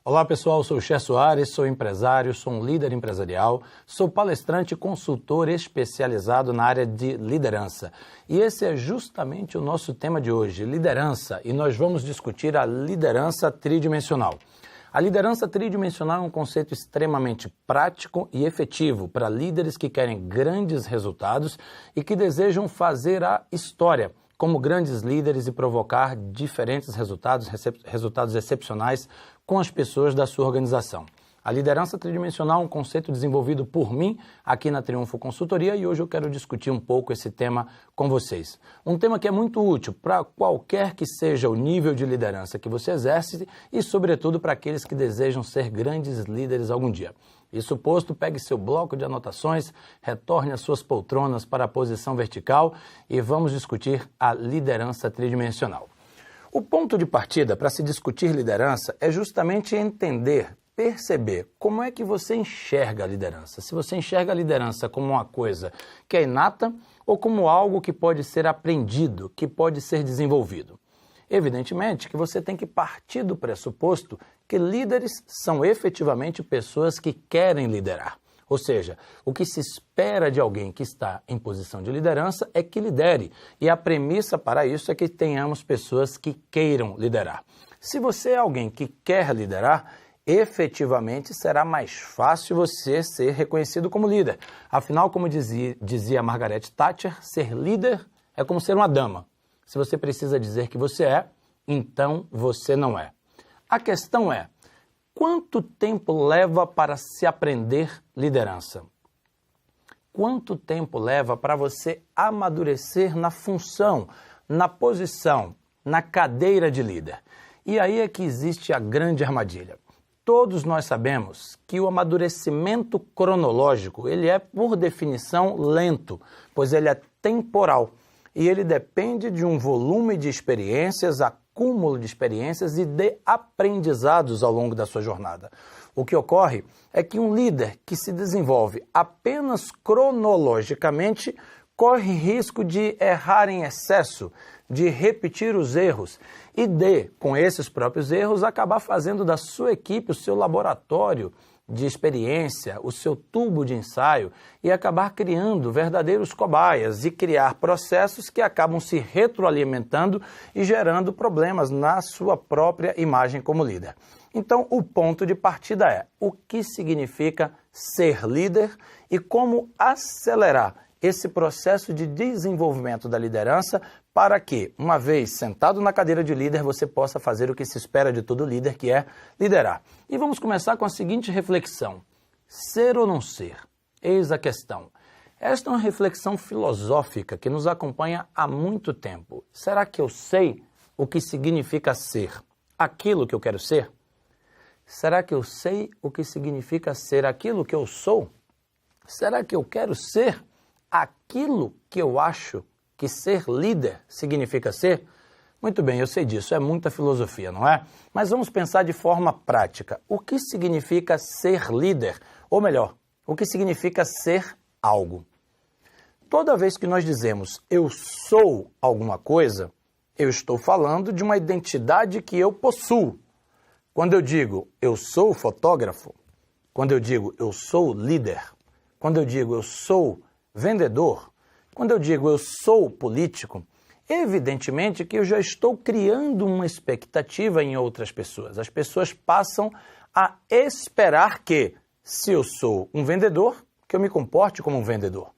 Olá pessoal, sou o Cher Soares, sou empresário, sou um líder empresarial, sou palestrante e consultor especializado na área de liderança. E esse é justamente o nosso tema de hoje, liderança, e nós vamos discutir a liderança tridimensional. A liderança tridimensional é um conceito extremamente prático e efetivo para líderes que querem grandes resultados e que desejam fazer a história como grandes líderes e provocar diferentes resultados excepcionais com as pessoas da sua organização. A liderança tridimensional é um conceito desenvolvido por mim aqui na Triunfo Consultoria e hoje eu quero discutir um pouco esse tema com vocês. Um tema que é muito útil para qualquer que seja o nível de liderança que você exerce e, sobretudo, para aqueles que desejam ser grandes líderes algum dia. Isso posto, pegue seu bloco de anotações, retorne as suas poltronas para a posição vertical e vamos discutir a liderança tridimensional. O ponto de partida para se discutir liderança é justamente entender, perceber como é que você enxerga a liderança. Se você enxerga a liderança como uma coisa que é inata ou como algo que pode ser aprendido, que pode ser desenvolvido. Evidentemente que você tem que partir do pressuposto que líderes são efetivamente pessoas que querem liderar. Ou seja, o que se espera de alguém que está em posição de liderança é que lidere. E a premissa para isso é que tenhamos pessoas que queiram liderar. Se você é alguém que quer liderar, efetivamente será mais fácil você ser reconhecido como líder. Afinal, como dizia Margaret Thatcher, ser líder é como ser uma dama. Se você precisa dizer que você é, então você não é. A questão é, quanto tempo leva para se aprender liderança? Quanto tempo leva para você amadurecer na função, na posição, na cadeira de líder? E aí é que existe a grande armadilha. Todos nós sabemos que o amadurecimento cronológico, ele é, por definição, lento, pois ele é temporal. E ele depende de um volume de experiências, acúmulo de experiências e de aprendizados ao longo da sua jornada. O que ocorre é que um líder que se desenvolve apenas cronologicamente corre risco de errar em excesso, de repetir os erros e de, com esses próprios erros, acabar fazendo da sua equipe o seu laboratório de experiência, o seu tubo de ensaio e acabar criando verdadeiros cobaias e criar processos que acabam se retroalimentando e gerando problemas na sua própria imagem como líder. Então, o ponto de partida é o que significa ser líder e como acelerar esse processo de desenvolvimento da liderança para que, uma vez sentado na cadeira de líder, você possa fazer o que se espera de todo líder, que é liderar. E vamos começar com a seguinte reflexão. Ser ou não ser? Eis a questão. Esta é uma reflexão filosófica que nos acompanha há muito tempo. Será que eu sei o que significa ser aquilo que eu quero ser? Será que eu sei o que significa ser aquilo que eu sou? Será que eu quero ser aquilo que eu acho que ser líder significa ser? Muito bem, eu sei disso, é muita filosofia, não é? Mas vamos pensar de forma prática. O que significa ser líder? Ou melhor, o que significa ser algo? Toda vez que nós dizemos eu sou alguma coisa, eu estou falando de uma identidade que eu possuo. Quando eu digo eu sou fotógrafo, quando eu digo eu sou líder, quando eu digo eu sou vendedor, quando eu digo eu sou político, evidentemente que eu já estou criando uma expectativa em outras pessoas. As pessoas passam a esperar que, se eu sou um vendedor, que eu me comporte como um vendedor.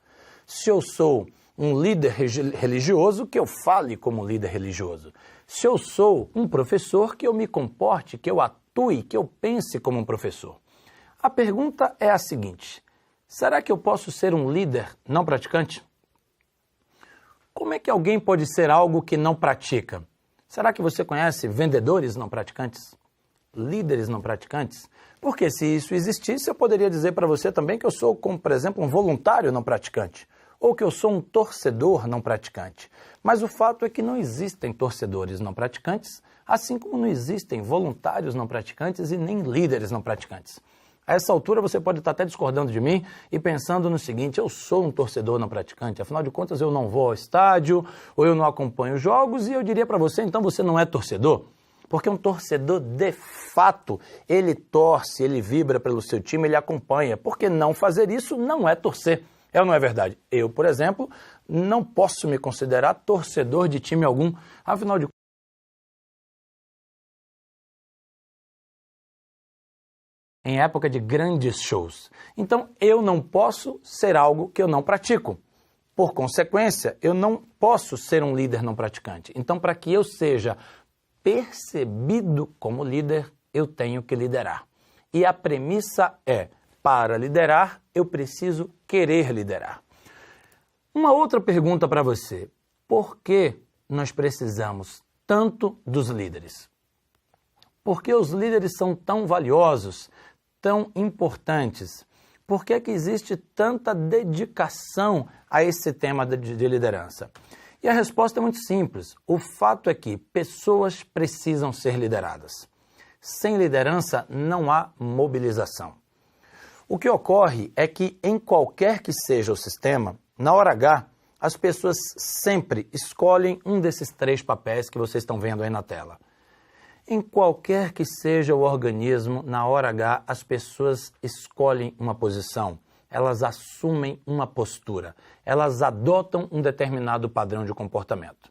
Se eu sou um líder religioso, que eu fale como líder religioso. Se eu sou um professor, que eu me comporte, que eu atue, que eu pense como um professor. A pergunta é a seguinte: será que eu posso ser um líder não praticante? Como é que alguém pode ser algo que não pratica? Será que você conhece vendedores não praticantes? Líderes não praticantes? Porque se isso existisse, eu poderia dizer para você também que eu sou, como por exemplo, um voluntário não praticante. Ou que eu sou um torcedor não praticante. Mas o fato é que não existem torcedores não praticantes, assim como não existem voluntários não praticantes e nem líderes não praticantes. A essa altura você pode estar até discordando de mim e pensando no seguinte: eu sou um torcedor não praticante, afinal de contas eu não vou ao estádio ou eu não acompanho jogos, e eu diria para você, então você não é torcedor. Porque um torcedor, de fato, ele torce, ele vibra pelo seu time, ele acompanha. Porque não fazer isso não é torcer. É ou não é verdade? Eu, por exemplo, não posso me considerar torcedor de time algum. Afinal de contas, em época de grandes shows. Então, eu não posso ser algo que eu não pratico. Por consequência, eu não posso ser um líder não praticante. Então, para que eu seja percebido como líder, eu tenho que liderar. E a premissa é, para liderar, eu preciso querer liderar. Uma outra pergunta para você. Por que nós precisamos tanto dos líderes? Por que os líderes são tão valiosos, tão importantes? Por que existe tanta dedicação a esse tema de liderança? E a resposta é muito simples. O fato é que pessoas precisam ser lideradas. Sem liderança não há mobilização. O que ocorre é que em qualquer que seja o sistema, na hora H, as pessoas sempre escolhem um desses 3 papéis que vocês estão vendo aí na tela. Em qualquer que seja o organismo, na hora H, as pessoas escolhem uma posição, elas assumem uma postura, elas adotam um determinado padrão de comportamento.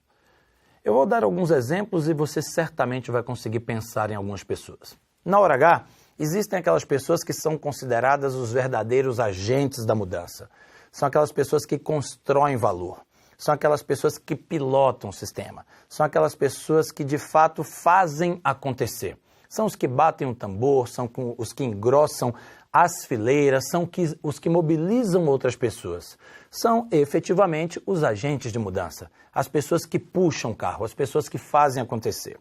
Eu vou dar alguns exemplos e você certamente vai conseguir pensar em algumas pessoas. Na hora H, existem aquelas pessoas que são consideradas os verdadeiros agentes da mudança. São aquelas pessoas que constroem valor. São aquelas pessoas que pilotam o sistema. São aquelas pessoas que, de fato, fazem acontecer. São os que batem o tambor, são os que engrossam as fileiras, são os que mobilizam outras pessoas. São, efetivamente, os agentes de mudança. As pessoas que puxam o carro, as pessoas que fazem acontecer.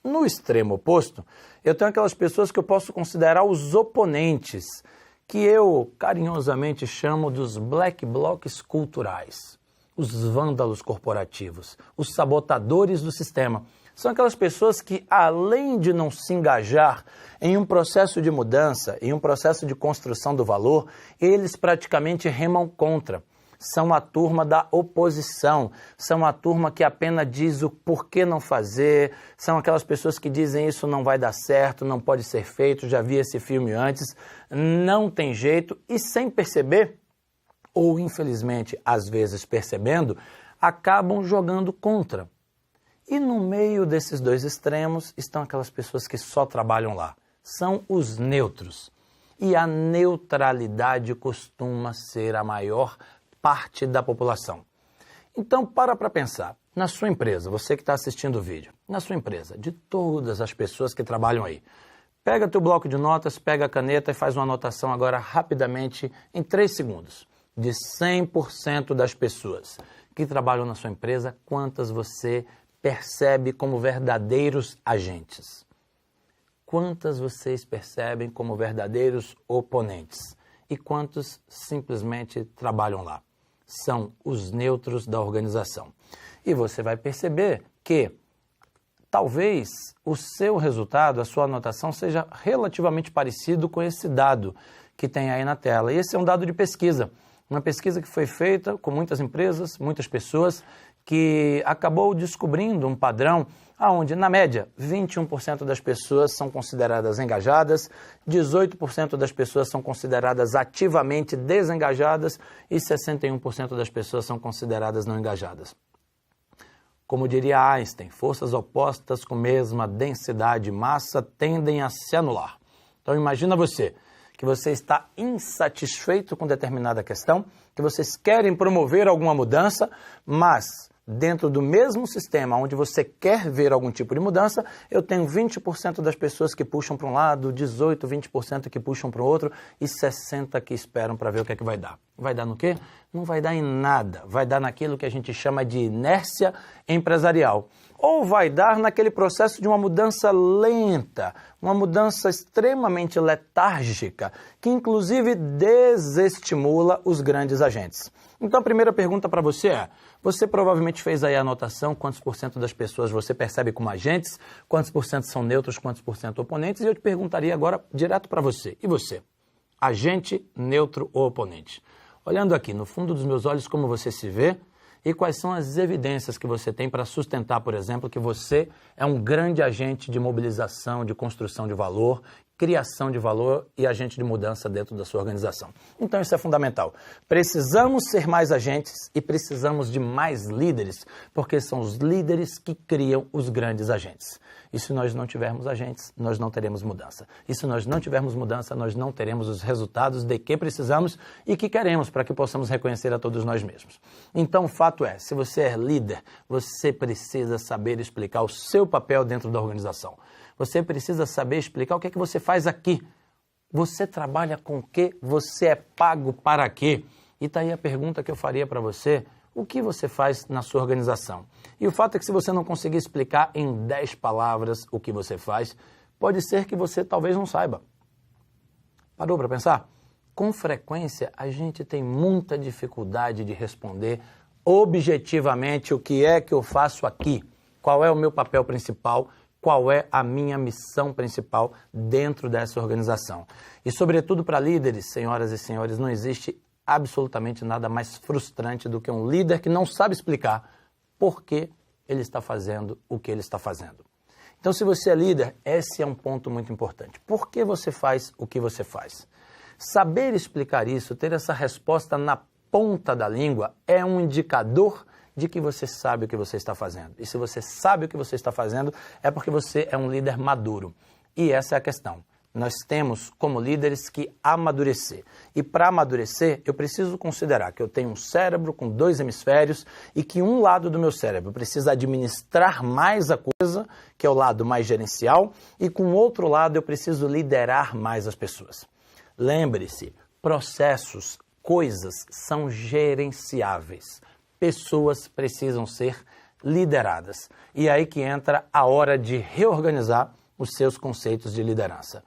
No extremo oposto, eu tenho aquelas pessoas que eu posso considerar os oponentes, que eu carinhosamente chamo dos black blocs culturais. Os vândalos corporativos, os sabotadores do sistema. São aquelas pessoas que, além de não se engajar em um processo de mudança, em um processo de construção do valor, eles praticamente remam contra. São a turma da oposição, são a turma que apenas diz o porquê não fazer, são aquelas pessoas que dizem isso não vai dar certo, não pode ser feito, já vi esse filme antes, não tem jeito, e sem perceber, ou infelizmente, às vezes percebendo, acabam jogando contra. E no meio desses 2 extremos estão aquelas pessoas que só trabalham lá. São os neutros. E a neutralidade costuma ser a maior parte da população. Então, para pensar. Na sua empresa, você que está assistindo o vídeo, na sua empresa, de todas as pessoas que trabalham aí, pega teu bloco de notas, pega a caneta e faz uma anotação agora rapidamente em 3 segundos. De 100% das pessoas que trabalham na sua empresa, quantas você percebe como verdadeiros agentes? Quantas vocês percebem como verdadeiros oponentes? E quantos simplesmente trabalham lá? São os neutros da organização. E você vai perceber que talvez o seu resultado, a sua anotação, seja relativamente parecido com esse dado que tem aí na tela. E esse é um dado de pesquisa. Uma pesquisa que foi feita com muitas empresas, muitas pessoas, que acabou descobrindo um padrão onde, na média, 21% das pessoas são consideradas engajadas, 18% das pessoas são consideradas ativamente desengajadas e 61% das pessoas são consideradas não engajadas. Como diria Einstein, forças opostas com mesma densidade e massa tendem a se anular. Então imagina você, que você está insatisfeito com determinada questão, que vocês querem promover alguma mudança, mas dentro do mesmo sistema onde você quer ver algum tipo de mudança, eu tenho 20% das pessoas que puxam para um lado, 18%, 20% que puxam para o outro e 60% que esperam para ver o que é que vai dar. Vai dar no quê? Não vai dar em nada. Vai dar naquilo que a gente chama de inércia empresarial. Ou vai dar naquele processo de uma mudança lenta, uma mudança extremamente letárgica, que inclusive desestimula os grandes agentes. Então a primeira pergunta para você é, você provavelmente fez aí a anotação, quantos por cento das pessoas você percebe como agentes, quantos por cento são neutros, quantos por cento oponentes, e eu te perguntaria agora direto para você. E você? Agente, neutro ou oponente? Olhando aqui no fundo dos meus olhos como você se vê, E quais são as evidências que você tem para sustentar, por exemplo, que você é um grande agente de mobilização, de construção de valor, criação de valor e agente de mudança dentro da sua organização. Então isso é fundamental. Precisamos ser mais agentes e precisamos de mais líderes, porque são os líderes que criam os grandes agentes. E se nós não tivermos agentes, nós não teremos mudança. E se nós não tivermos mudança, nós não teremos os resultados de que precisamos e que queremos para que possamos reconhecer a todos nós mesmos. Então o fato é, se você é líder, você precisa saber explicar o seu papel dentro da organização. Você precisa saber explicar o que é que você faz aqui. Você trabalha com o quê? Você é pago para quê? E está aí a pergunta que eu faria para você. O que você faz na sua organização? E o fato é que se você não conseguir explicar em 10 palavras o que você faz, pode ser que você talvez não saiba. Parou para pensar? Com frequência, a gente tem muita dificuldade de responder objetivamente o que é que eu faço aqui. Qual é o meu papel principal? Qual é a minha missão principal dentro dessa organização? E, sobretudo, para líderes, senhoras e senhores, não existe absolutamente nada mais frustrante do que um líder que não sabe explicar por que ele está fazendo o que ele está fazendo. Então, se você é líder, esse é um ponto muito importante. Por que você faz o que você faz? Saber explicar isso, ter essa resposta na ponta da língua, é um indicador de que você sabe o que você está fazendo. E se você sabe o que você está fazendo, é porque você é um líder maduro. E essa é a questão. Nós temos, como líderes, que amadurecer. E para amadurecer, eu preciso considerar que eu tenho um cérebro com 2 hemisférios e que um lado do meu cérebro precisa administrar mais a coisa, que é o lado mais gerencial, e com o outro lado eu preciso liderar mais as pessoas. Lembre-se, processos, coisas são gerenciáveis. Pessoas precisam ser lideradas. E é aí que entra a hora de reorganizar os seus conceitos de liderança.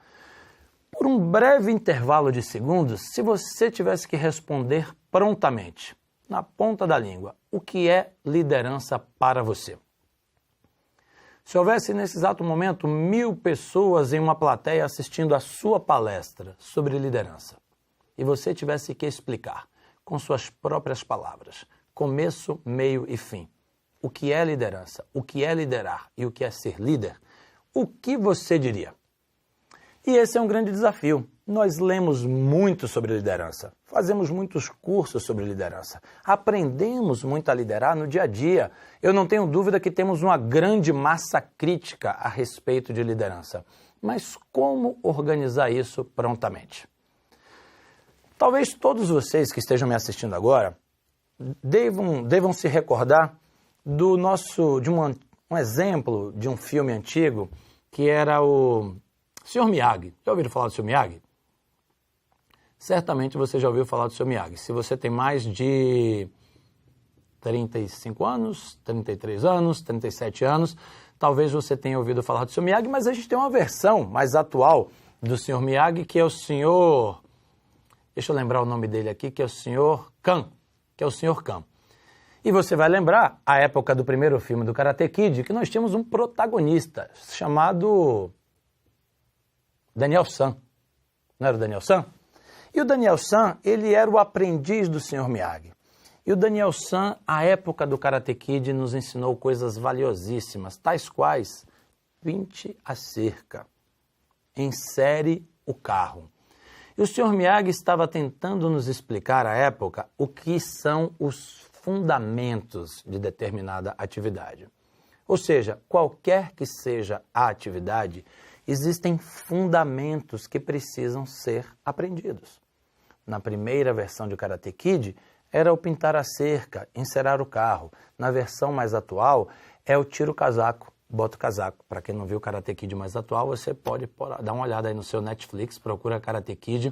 Por um breve intervalo de segundos, se você tivesse que responder prontamente, na ponta da língua, o que é liderança para você? Se houvesse nesse exato momento 1000 pessoas em uma plateia assistindo a sua palestra sobre liderança, e você tivesse que explicar com suas próprias palavras, começo, meio e fim, o que é liderança, o que é liderar e o que é ser líder, o que você diria? E esse é um grande desafio. Nós lemos muito sobre liderança, fazemos muitos cursos sobre liderança, aprendemos muito a liderar no dia a dia. Eu não tenho dúvida que temos uma grande massa crítica a respeito de liderança. Mas como organizar isso prontamente? Talvez todos vocês que estejam me assistindo agora devam se recordar de um exemplo de um filme antigo que era o Sr. Miyagi. Já ouviram falar do Sr. Miyagi? Certamente você já ouviu falar do Sr. Miyagi. Se você tem mais de 35 anos, 33 anos, 37 anos, talvez você tenha ouvido falar do Sr. Miyagi, mas a gente tem uma versão mais atual do Sr. Miyagi, que é o Sr. Deixa eu lembrar o nome dele aqui, que é o Sr. Khan. E você vai lembrar, a época do primeiro filme do Karate Kid, que nós tínhamos um protagonista chamado Daniel San. Não era o Daniel San? E o Daniel San, ele era o aprendiz do Sr. Miyagi. E o Daniel San, a época do Karate Kid, nos ensinou coisas valiosíssimas, tais quais: pinte a cerca, ensere o carro. E o Sr. Miyagi estava tentando nos explicar, à época, o que são os fundamentos de determinada atividade. Ou seja, qualquer que seja a atividade, existem fundamentos que precisam ser aprendidos. Na primeira versão de Karate Kid, era o pintar a cerca, encerar o carro. Na versão mais atual, é o tira o casaco, bota o casaco. Para quem não viu o Karate Kid mais atual, você pode dar uma olhada aí no seu Netflix, procura Karate Kid,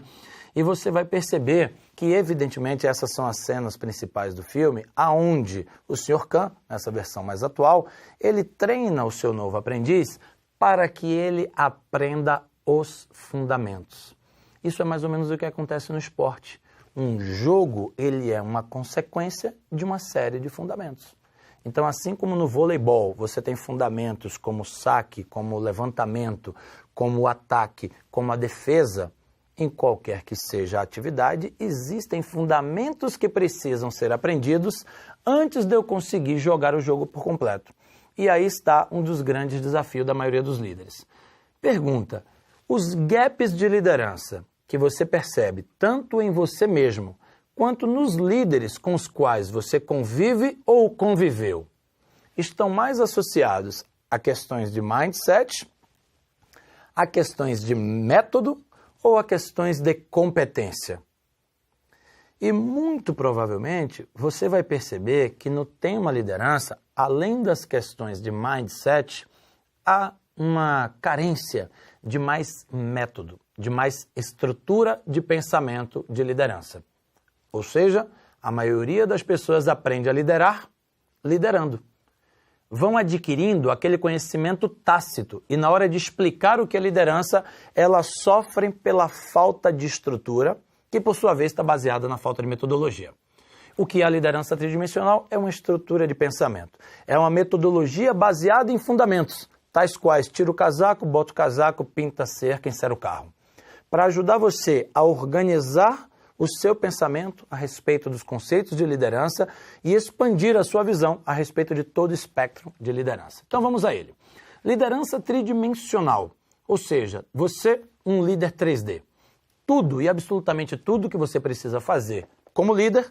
e você vai perceber que, evidentemente, essas são as cenas principais do filme, aonde o Sr. Khan, nessa versão mais atual, ele treina o seu novo aprendiz para que ele aprenda os fundamentos. Isso é mais ou menos o que acontece no esporte. Um jogo, ele é uma consequência de uma série de fundamentos. Então, assim como no voleibol, você tem fundamentos como o saque, como o levantamento, como o ataque, como a defesa, em qualquer que seja a atividade, existem fundamentos que precisam ser aprendidos antes de eu conseguir jogar o jogo por completo. E aí está um dos grandes desafios da maioria dos líderes. Pergunta: os gaps de liderança que você percebe tanto em você mesmo quanto nos líderes com os quais você convive ou conviveu, estão mais associados a questões de mindset, a questões de método ou a questões de competência? E muito provavelmente você vai perceber que no tema liderança, além das questões de mindset, há uma carência de mais método, de mais estrutura de pensamento de liderança. Ou seja, a maioria das pessoas aprende a liderar liderando. Vão adquirindo aquele conhecimento tácito e na hora de explicar o que é liderança, elas sofrem pela falta de estrutura, que por sua vez está baseada na falta de metodologia. O que é a liderança tridimensional? É uma estrutura de pensamento. É uma metodologia baseada em fundamentos, tais quais tira o casaco, bota o casaco, pinta a cerca, insere o carro. Para ajudar você a organizar o seu pensamento a respeito dos conceitos de liderança e expandir a sua visão a respeito de todo o espectro de liderança. Então vamos a ele. Liderança tridimensional, ou seja, você um líder 3D. Tudo e absolutamente tudo que você precisa fazer como líder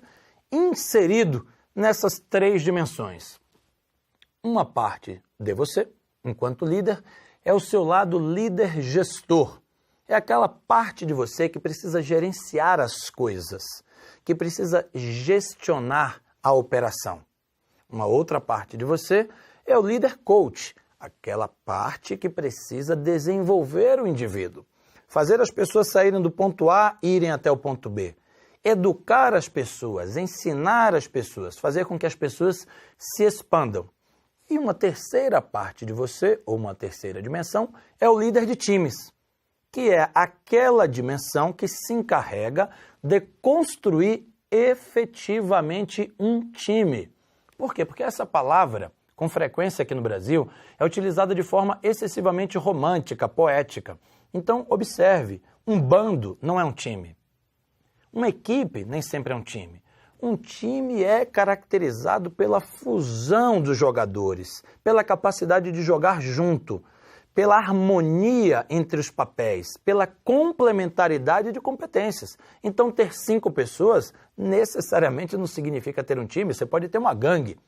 inserido nessas 3 dimensões. Uma parte de você, enquanto líder, é o seu lado líder gestor. É aquela parte de você que precisa gerenciar as coisas, que precisa gestionar a operação. Uma outra parte de você é o líder coach, aquela parte que precisa desenvolver o indivíduo, fazer as pessoas saírem do ponto A e irem até o ponto B, educar as pessoas, ensinar as pessoas, fazer com que as pessoas se expandam. E uma terceira parte de você, ou uma terceira dimensão, é o líder de times, que é aquela dimensão que se encarrega de construir efetivamente um time. Por quê? Porque essa palavra, com frequência aqui no Brasil, é utilizada de forma excessivamente romântica, poética. Então, observe, um bando não é um time. Uma equipe nem sempre é um time. Um time é caracterizado pela fusão dos jogadores, pela capacidade de jogar junto, pela harmonia entre os papéis, pela complementaridade de competências. Então, ter 5 pessoas necessariamente não significa ter um time, você pode ter uma gangue.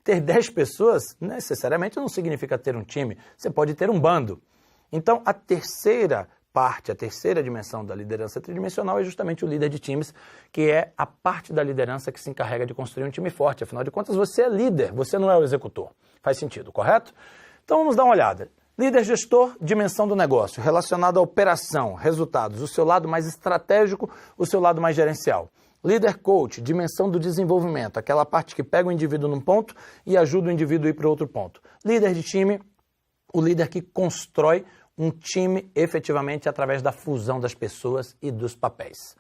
Ter 10 pessoas necessariamente não significa ter um time, você pode ter um bando. Então, a terceira parte, a terceira dimensão da liderança tridimensional é justamente o líder de times, que é a parte da liderança que se encarrega de construir um time forte. Afinal de contas, você é líder, você não é o executor. Faz sentido, correto? Então, vamos dar uma olhada. Líder gestor, dimensão do negócio, relacionado à operação, resultados, o seu lado mais estratégico, o seu lado mais gerencial. Líder coach, dimensão do desenvolvimento, aquela parte que pega o indivíduo num ponto e ajuda o indivíduo a ir para outro ponto. Líder de time, o líder que constrói um time efetivamente através da fusão das pessoas e dos papéis.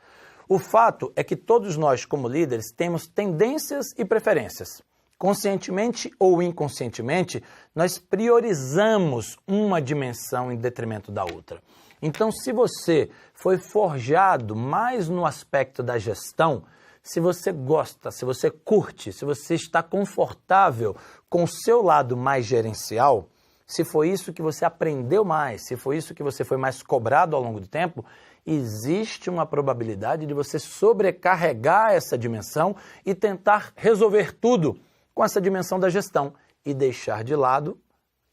O fato é que todos nós, como líderes, temos tendências e preferências. Conscientemente ou inconscientemente, nós priorizamos uma dimensão em detrimento da outra. Então, se você foi forjado mais no aspecto da gestão, se você gosta, se você curte, se você está confortável com o seu lado mais gerencial, se foi isso que você aprendeu mais, se foi isso que você foi mais cobrado ao longo do tempo, existe uma probabilidade de você sobrecarregar essa dimensão e tentar resolver tudo com essa dimensão da gestão e deixar de lado,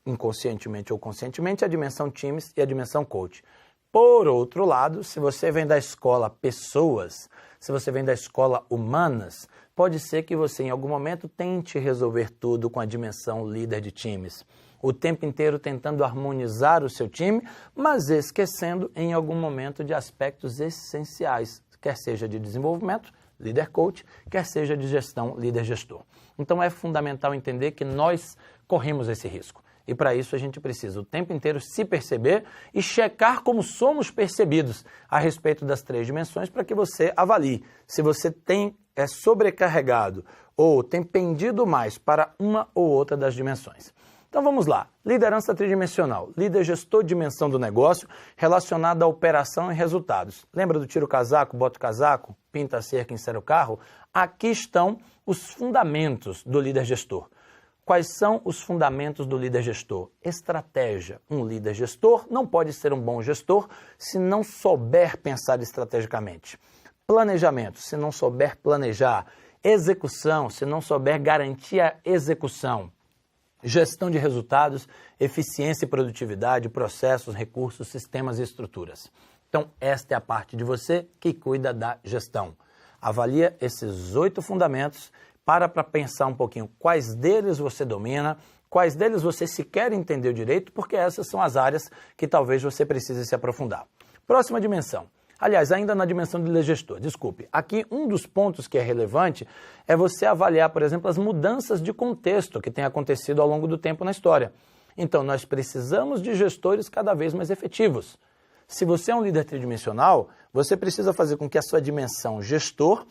inconscientemente ou conscientemente, a dimensão times e a dimensão coach. Por outro lado, se você vem da escola pessoas, se você vem da escola humanas, pode ser que você em algum momento tente resolver tudo com a dimensão líder de times. O tempo inteiro tentando harmonizar o seu time, mas esquecendo em algum momento de aspectos essenciais, quer seja de desenvolvimento, líder coach, quer seja de gestão, líder gestor. Então é fundamental entender que nós corremos esse risco. E para isso a gente precisa o tempo inteiro se perceber e checar como somos percebidos a respeito das 3 dimensões para que você avalie se você é sobrecarregado ou tem pendido mais para uma ou outra das dimensões. Então vamos lá, liderança tridimensional, líder gestor, dimensão do negócio, relacionada à operação e resultados. Lembra do tira o casaco, bota o casaco, pinta a cerca, insere o carro? Aqui estão os fundamentos do líder gestor. Quais são os fundamentos do líder gestor? Estratégia. Um líder gestor não pode ser um bom gestor se não souber pensar estrategicamente. Planejamento, se não souber planejar. Execução, se não souber garantir a execução. Gestão de resultados, eficiência e produtividade, processos, recursos, sistemas e estruturas. Então, esta é a parte de você que cuida da gestão. Avalia esses 8 fundamentos, para pensar um pouquinho quais deles você domina, quais deles você sequer entendeu direito, porque essas são as áreas que talvez você precise se aprofundar. Próxima dimensão. Aliás, ainda na dimensão de líder gestor, desculpe. Aqui, um dos pontos que é relevante é você avaliar, por exemplo, as mudanças de contexto que têm acontecido ao longo do tempo na história. Então, nós precisamos de gestores cada vez mais efetivos. Se você é um líder tridimensional, você precisa fazer com que a sua dimensão gestor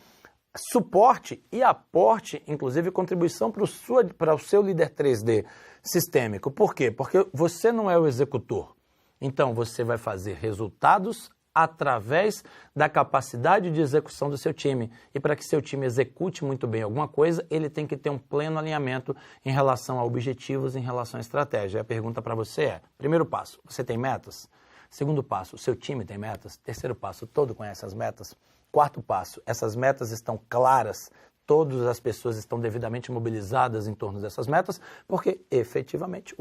suporte e aporte, inclusive, contribuição para o seu líder 3D sistêmico. Por quê? Porque você não é o executor. Então, você vai fazer resultados através da capacidade de execução do seu time. E para que seu time execute muito bem alguma coisa, ele tem que ter um pleno alinhamento em relação a objetivos, em relação à estratégia. E a pergunta para você é, primeiro passo, você tem metas? Segundo passo, o seu time tem metas? Terceiro passo, todo conhece as metas? Quarto passo, essas metas estão claras, todas as pessoas estão devidamente mobilizadas em torno dessas metas, porque efetivamente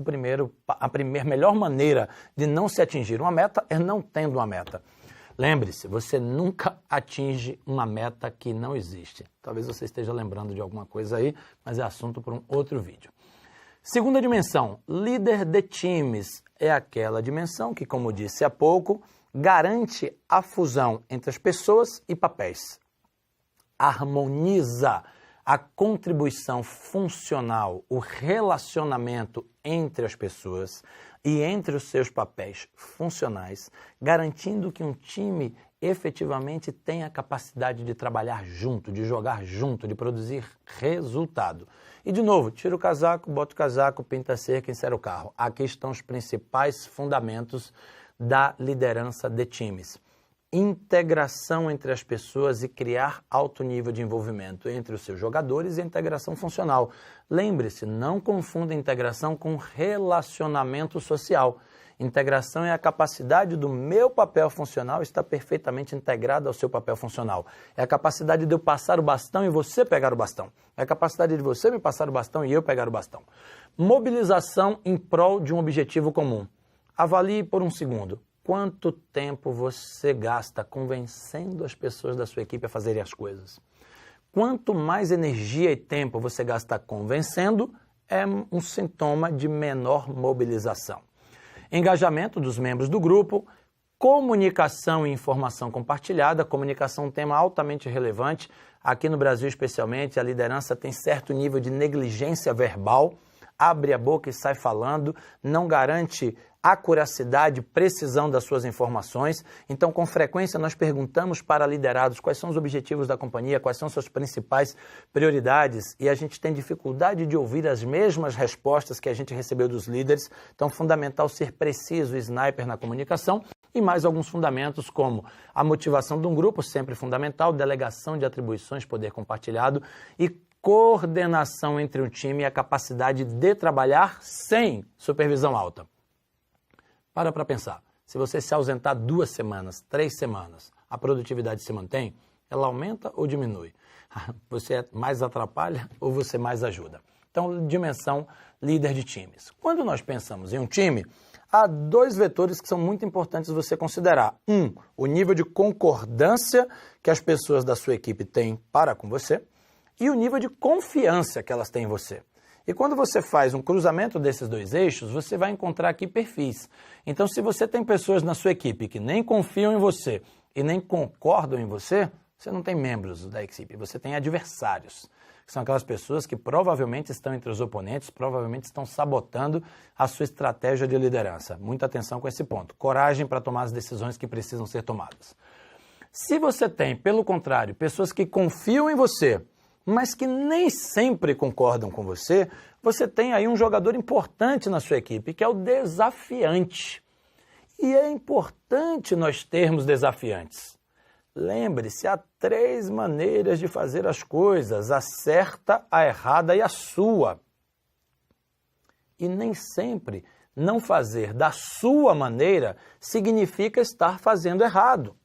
a melhor maneira de não se atingir uma meta é não tendo uma meta. Lembre-se, você nunca atinge uma meta que não existe. Talvez você esteja lembrando de alguma coisa aí, mas é assunto para um outro vídeo. Segunda dimensão, líder de times, é aquela dimensão que, como disse há pouco, garante a fusão entre as pessoas e papéis. Harmoniza a contribuição funcional, o relacionamento entre as pessoas e entre os seus papéis funcionais, garantindo que um time efetivamente tenha a capacidade de trabalhar junto, de jogar junto, de produzir resultado. E, de novo, tira o casaco, bota o casaco, pinta a cerca, insere o carro. Aqui estão os principais fundamentos da liderança de times. Integração entre as pessoas e criar alto nível de envolvimento entre os seus jogadores e integração funcional. Lembre-se, não confunda integração com relacionamento social. Integração é a capacidade do meu papel funcional estar perfeitamente integrado ao seu papel funcional. É a capacidade de eu passar o bastão e você pegar o bastão. É a capacidade de você me passar o bastão e eu pegar o bastão. Mobilização em prol de um objetivo comum. Avalie por um segundo. Quanto tempo você gasta convencendo as pessoas da sua equipe a fazerem as coisas? Quanto mais energia e tempo você gasta convencendo, é um sintoma de menor mobilização. Engajamento dos membros do grupo, comunicação e informação compartilhada. Comunicação é um tema altamente relevante. Aqui no Brasil, especialmente, a liderança tem certo nível de negligência verbal. Abre a boca e sai falando, não garante acuracidade, precisão das suas informações. Então, com frequência, nós perguntamos para liderados quais são os objetivos da companhia, quais são suas principais prioridades, e a gente tem dificuldade de ouvir as mesmas respostas que a gente recebeu dos líderes. Então, fundamental ser preciso, sniper na comunicação, e mais alguns fundamentos como a motivação de um grupo, sempre fundamental, delegação de atribuições, poder compartilhado, e coordenação entre o time e a capacidade de trabalhar sem supervisão alta. Para pensar. Se você se ausentar 2 semanas, 3 semanas, a produtividade se mantém? Ela aumenta ou diminui? Você mais atrapalha ou você mais ajuda? Então, dimensão líder de times. Quando nós pensamos em um time, há 2 vetores que são muito importantes você considerar. O nível de concordância que as pessoas da sua equipe têm para com você e o nível de confiança que elas têm em você. E quando você faz um cruzamento desses 2 eixos, você vai encontrar aqui perfis. Então, se você tem pessoas na sua equipe que nem confiam em você e nem concordam em você, você não tem membros da equipe, você tem adversários. São aquelas pessoas que provavelmente estão entre os oponentes, provavelmente estão sabotando a sua estratégia de liderança. Muita atenção com esse ponto. Coragem para tomar as decisões que precisam ser tomadas. Se você tem, pelo contrário, pessoas que confiam em você, mas que nem sempre concordam com você, você tem aí um jogador importante na sua equipe, que é o desafiante. E é importante nós termos desafiantes. Lembre-se, há 3 maneiras de fazer as coisas: a certa, a errada e a sua. E nem sempre não fazer da sua maneira significa estar fazendo errado.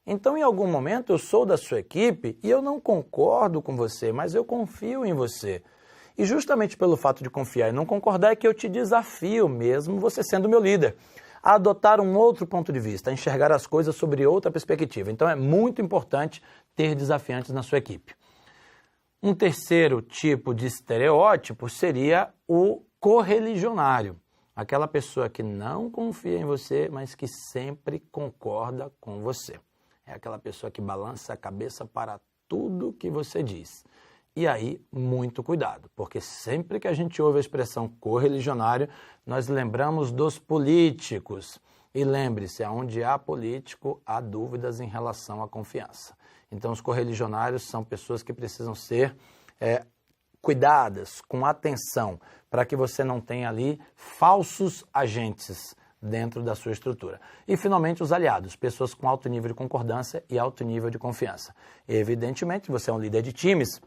Então, em algum momento, eu sou da sua equipe e eu não concordo com você, mas eu confio em você. E justamente pelo fato de confiar e não concordar é que eu te desafio, mesmo você sendo meu líder, a adotar um outro ponto de vista, a enxergar as coisas sobre outra perspectiva. Então, é muito importante ter desafiantes na sua equipe. Um terceiro tipo de estereótipo seria o correligionário. Aquela pessoa que não confia em você, mas que sempre concorda com você. É aquela pessoa que balança a cabeça para tudo que você diz. E aí, muito cuidado, porque sempre que a gente ouve a expressão correligionário, nós lembramos dos políticos. E lembre-se, onde há político, há dúvidas em relação à confiança. Então, os correligionários são pessoas que precisam ser cuidadas, com atenção, para que você não tenha ali falsos agentes dentro da sua estrutura. E, finalmente, os aliados, pessoas com alto nível de concordância e alto nível de confiança. Evidentemente, você é um líder de times,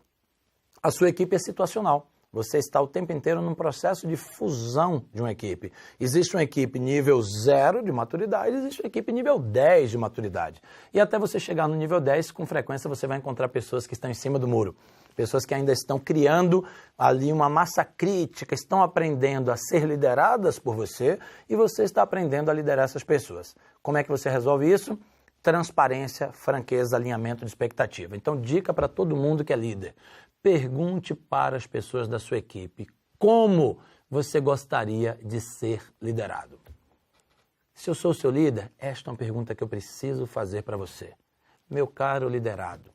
a sua equipe é situacional. Você está o tempo inteiro num processo de fusão de uma equipe. Existe uma equipe nível 0 de maturidade, existe uma equipe nível 10 de maturidade. E até você chegar no nível 10, com frequência você vai encontrar pessoas que estão em cima do muro. Pessoas que ainda estão criando ali uma massa crítica, estão aprendendo a ser lideradas por você e você está aprendendo a liderar essas pessoas. Como é que você resolve isso? Transparência, franqueza, alinhamento de expectativa. Então, dica para todo mundo que é líder. Pergunte para as pessoas da sua equipe como você gostaria de ser liderado. Se eu sou o seu líder, esta é uma pergunta que eu preciso fazer para você. Meu caro liderado,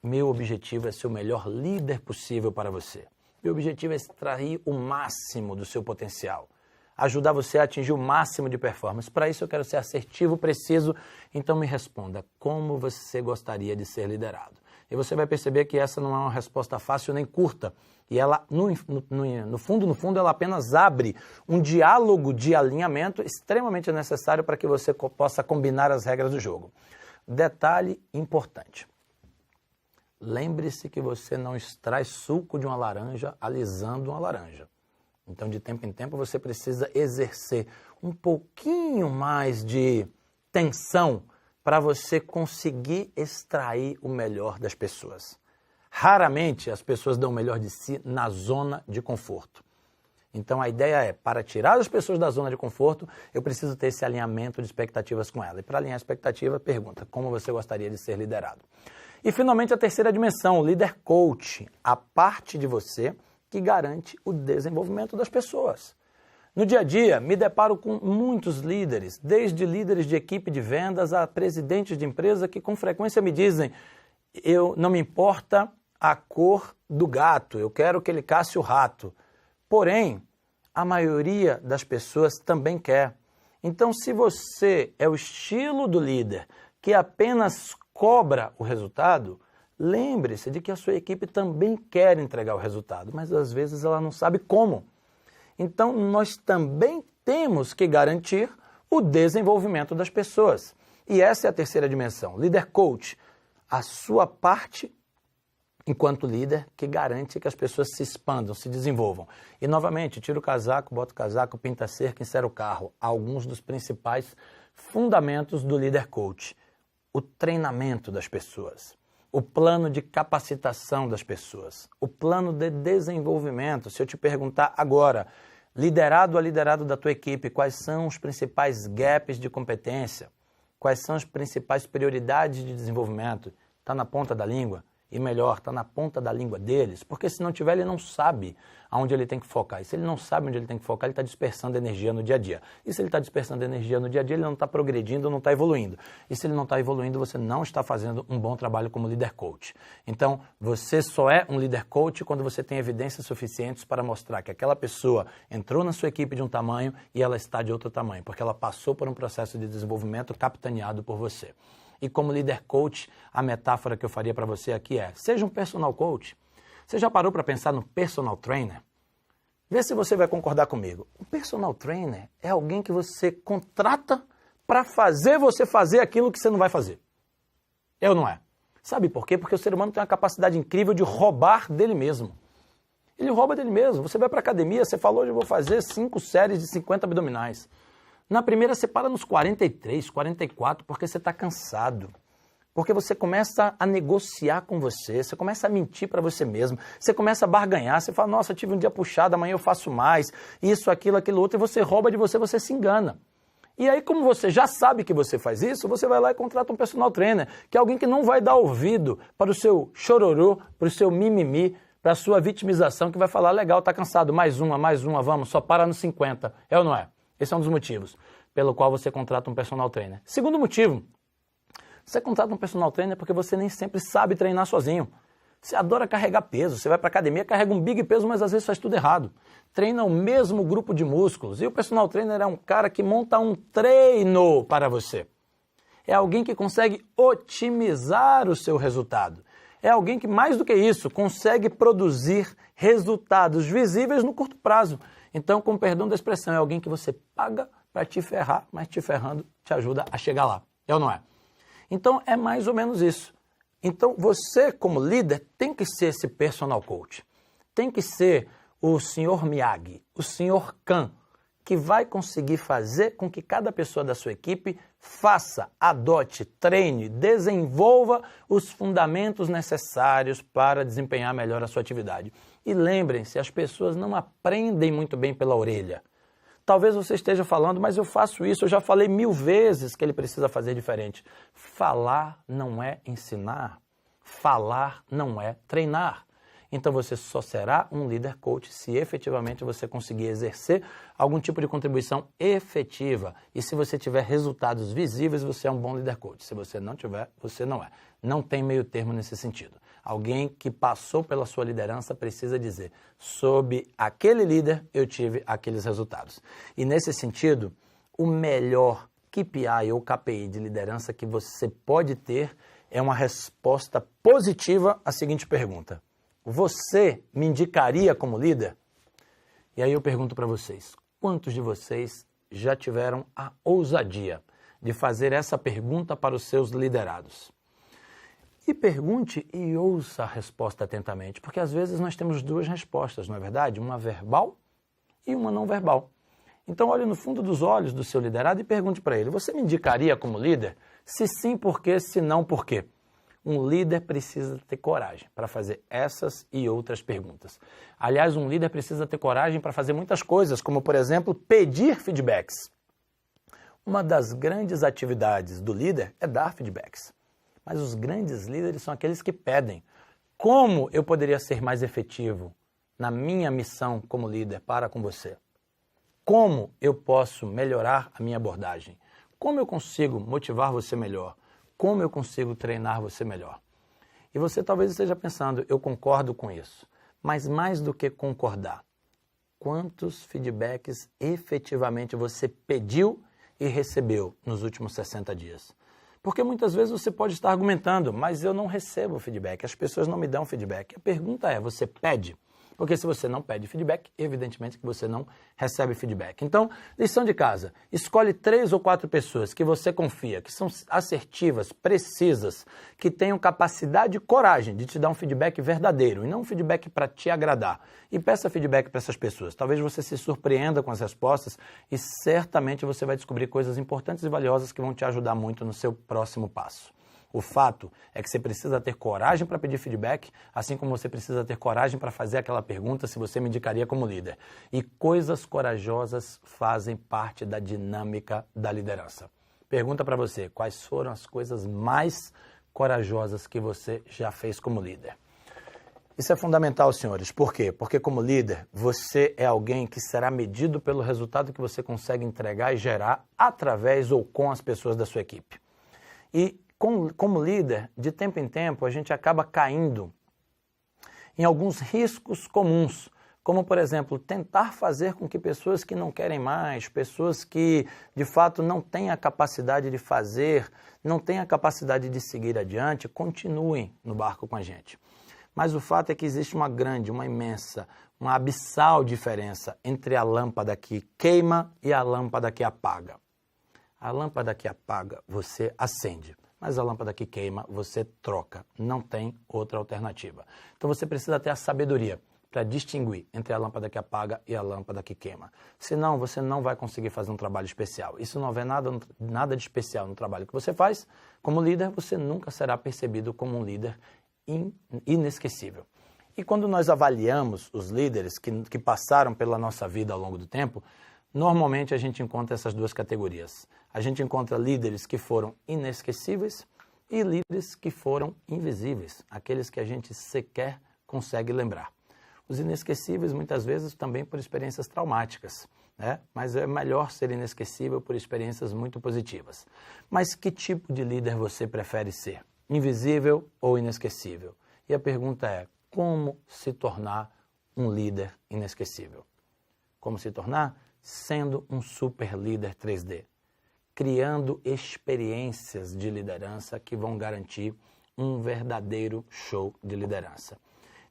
meu objetivo é ser o melhor líder possível para você. Meu objetivo é extrair o máximo do seu potencial, ajudar você a atingir o máximo de performance. Para isso eu quero ser assertivo, preciso. Então me responda, como você gostaria de ser liderado? E você vai perceber que essa não é uma resposta fácil nem curta. E ela, no fundo, ela apenas abre um diálogo de alinhamento extremamente necessário para que você possa combinar as regras do jogo. Detalhe importante. Lembre-se que você não extrai suco de uma laranja alisando uma laranja. Então, de tempo em tempo, você precisa exercer um pouquinho mais de tensão para você conseguir extrair o melhor das pessoas. Raramente as pessoas dão o melhor de si na zona de conforto. Então a ideia é, para tirar as pessoas da zona de conforto, eu preciso ter esse alinhamento de expectativas com ela. E para alinhar a expectativa, pergunta, como você gostaria de ser liderado? E finalmente a terceira dimensão, o líder coach, a parte de você que garante o desenvolvimento das pessoas. No dia a dia, me deparo com muitos líderes, desde líderes de equipe de vendas a presidentes de empresa que com frequência me dizem, não me importa a cor do gato, eu quero que ele casse o rato. Porém, a maioria das pessoas também quer. Então, se você é o estilo do líder que apenas cobra o resultado, lembre-se de que a sua equipe também quer entregar o resultado, mas às vezes ela não sabe como. Então, nós também temos que garantir o desenvolvimento das pessoas. E essa é a terceira dimensão. Líder coach, a sua parte enquanto líder que garante que as pessoas se expandam, se desenvolvam. E, novamente, tira o casaco, bota o casaco, pinta a cerca, insere o carro. Alguns dos principais fundamentos do líder coach. O treinamento das pessoas. O plano de capacitação das pessoas, o plano de desenvolvimento. Se eu te perguntar agora, liderado a liderado da tua equipe, quais são os principais gaps de competência? Quais são as principais prioridades de desenvolvimento? Está na ponta da língua? E melhor, está na ponta da língua deles, porque se não tiver, ele não sabe aonde ele tem que focar. E se ele não sabe onde ele tem que focar, ele está dispersando energia no dia a dia. E se ele está dispersando energia no dia a dia, ele não está progredindo, não está evoluindo. E se ele não está evoluindo, você não está fazendo um bom trabalho como líder coach. Então, você só é um líder coach quando você tem evidências suficientes para mostrar que aquela pessoa entrou na sua equipe de um tamanho e ela está de outro tamanho, porque ela passou por um processo de desenvolvimento capitaneado por você. E como líder coach, a metáfora que eu faria para você aqui é, seja um personal coach. Você já parou para pensar no personal trainer? Vê se você vai concordar comigo. O personal trainer é alguém que você contrata para fazer você fazer aquilo que você não vai fazer. É ou não é? Sabe por quê? Porque o ser humano tem uma capacidade incrível de roubar dele mesmo. Ele rouba dele mesmo. Você vai para a academia, você falou, hoje eu vou fazer 5 séries de 50 abdominais. Na primeira você para nos 43, 44, porque você está cansado. Porque você começa a negociar com você começa a mentir para você mesmo, você começa a barganhar, você fala, nossa, tive um dia puxado, amanhã eu faço mais, isso, aquilo, aquilo outro, e você rouba de você se engana. E aí, como você já sabe que você faz isso, você vai lá e contrata um personal trainer, que é alguém que não vai dar ouvido para o seu chororô, para o seu mimimi, para a sua vitimização, que vai falar, legal, tá cansado, mais uma, vamos, só para nos 50. É ou não é? Esse é um dos motivos pelo qual você contrata um personal trainer. Segundo motivo, você contrata um personal trainer porque você nem sempre sabe treinar sozinho. Você adora carregar peso, você vai para a academia, carrega um big peso, mas às vezes faz tudo errado. Treina o mesmo grupo de músculos e o personal trainer é um cara que monta um treino para você. É alguém que consegue otimizar o seu resultado. É alguém que, mais do que isso, consegue produzir resultados visíveis no curto prazo. Então, com perdão da expressão, é alguém que você paga para te ferrar, mas te ferrando te ajuda a chegar lá. É ou não é? Então, é mais ou menos isso. Então, você, como líder, tem que ser esse personal coach. Tem que ser o Sr. Miyagi, o Sr. Khan, que vai conseguir fazer com que cada pessoa da sua equipe faça, adote, treine, desenvolva os fundamentos necessários para desempenhar melhor a sua atividade. E lembrem-se, as pessoas não aprendem muito bem pela orelha. Talvez você esteja falando, mas eu faço isso, eu já falei 1000 vezes que ele precisa fazer diferente. Falar não é ensinar, falar não é treinar. Então você só será um líder coach se efetivamente você conseguir exercer algum tipo de contribuição efetiva. E se você tiver resultados visíveis, você é um bom líder coach. Se você não tiver, você não é. Não tem meio termo nesse sentido. Alguém que passou pela sua liderança precisa dizer, sob aquele líder eu tive aqueles resultados. E nesse sentido, o melhor KPI ou KPI de liderança que você pode ter é uma resposta positiva à seguinte pergunta. Você me indicaria como líder? E aí eu pergunto para vocês, quantos de vocês já tiveram a ousadia de fazer essa pergunta para os seus liderados? E pergunte e ouça a resposta atentamente, porque às vezes nós temos 2 respostas, não é verdade? Uma verbal e uma não verbal. Então olhe no fundo dos olhos do seu liderado e pergunte para ele, você me indicaria como líder? Se sim, por quê? Se não, por quê? Um líder precisa ter coragem para fazer essas e outras perguntas. Aliás, um líder precisa ter coragem para fazer muitas coisas, como, por exemplo, pedir feedbacks. Uma das grandes atividades do líder é dar feedbacks. Mas os grandes líderes são aqueles que pedem. Como eu poderia ser mais efetivo na minha missão como líder para com você? Como eu posso melhorar a minha abordagem? Como eu consigo motivar você melhor? Como eu consigo treinar você melhor? E você talvez esteja pensando, eu concordo com isso. Mas mais do que concordar, quantos feedbacks efetivamente você pediu e recebeu nos últimos 60 dias? Porque muitas vezes você pode estar argumentando, mas eu não recebo feedback, as pessoas não me dão feedback. A pergunta é, você pede? Porque se você não pede feedback, evidentemente que você não recebe feedback. Então, lição de casa, escolhe 3 ou 4 pessoas que você confia, que são assertivas, precisas, que tenham capacidade e coragem de te dar um feedback verdadeiro e não um feedback para te agradar. E peça feedback para essas pessoas. Talvez você se surpreenda com as respostas e certamente você vai descobrir coisas importantes e valiosas que vão te ajudar muito no seu próximo passo. O fato é que você precisa ter coragem para pedir feedback, assim como você precisa ter coragem para fazer aquela pergunta se você me indicaria como líder. E coisas corajosas fazem parte da dinâmica da liderança. Pergunta para você, quais foram as coisas mais corajosas que você já fez como líder? Isso é fundamental, senhores. Por quê? Porque como líder, você é alguém que será medido pelo resultado que você consegue entregar e gerar através ou com as pessoas da sua equipe. E como líder, de tempo em tempo, a gente acaba caindo em alguns riscos comuns, como, por exemplo, tentar fazer com que pessoas que não querem mais, pessoas que, de fato, não têm a capacidade de fazer, não têm a capacidade de seguir adiante, continuem no barco com a gente. Mas o fato é que existe uma grande, uma imensa, uma abissal diferença entre a lâmpada que queima e a lâmpada que apaga. A lâmpada que apaga, você acende. mas a lâmpada que queima, você troca. Não tem outra alternativa. Então você precisa ter a sabedoria para distinguir entre a lâmpada que apaga e a lâmpada que queima. Senão, você não vai conseguir fazer um trabalho especial. E se não houver nada de especial no trabalho que você faz, como líder, você nunca será percebido como um líder inesquecível. E quando nós avaliamos os líderes que passaram pela nossa vida ao longo do tempo, normalmente a gente encontra essas duas categorias. A gente encontra líderes que foram inesquecíveis e líderes que foram invisíveis, aqueles que a gente sequer consegue lembrar. Os inesquecíveis, muitas vezes, também por experiências traumáticas, né? Mas é melhor ser inesquecível por experiências muito positivas. Mas que tipo de líder você prefere ser? Invisível ou inesquecível? E a pergunta é, como se tornar um líder inesquecível? Como se tornar? Sendo um super líder 3D. Criando experiências de liderança que vão garantir um verdadeiro show de liderança.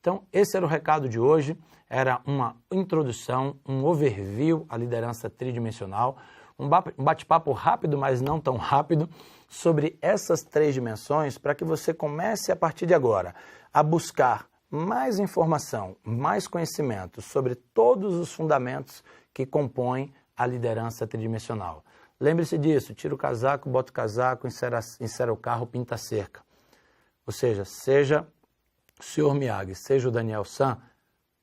Então, esse era o recado de hoje, era uma introdução, um overview à liderança tridimensional, um bate-papo rápido, mas não tão rápido, sobre essas 3 dimensões, para que você comece a partir de agora a buscar mais informação, mais conhecimento sobre todos os fundamentos que compõem a liderança tridimensional. Lembre-se disso, tira o casaco, bota o casaco, insera o carro, pinta a cerca. Ou seja o Sr. Miyagi, seja o Daniel San,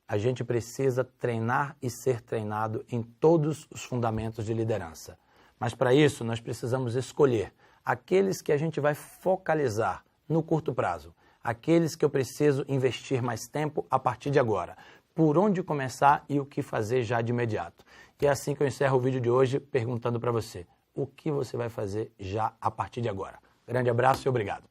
a gente precisa treinar e ser treinado em todos os fundamentos de liderança. Mas para isso nós precisamos escolher aqueles que a gente vai focalizar no curto prazo, aqueles que eu preciso investir mais tempo a partir de agora. Por onde começar e o que fazer já de imediato. E é assim que eu encerro o vídeo de hoje perguntando para você, o que você vai fazer já a partir de agora? Grande abraço e obrigado.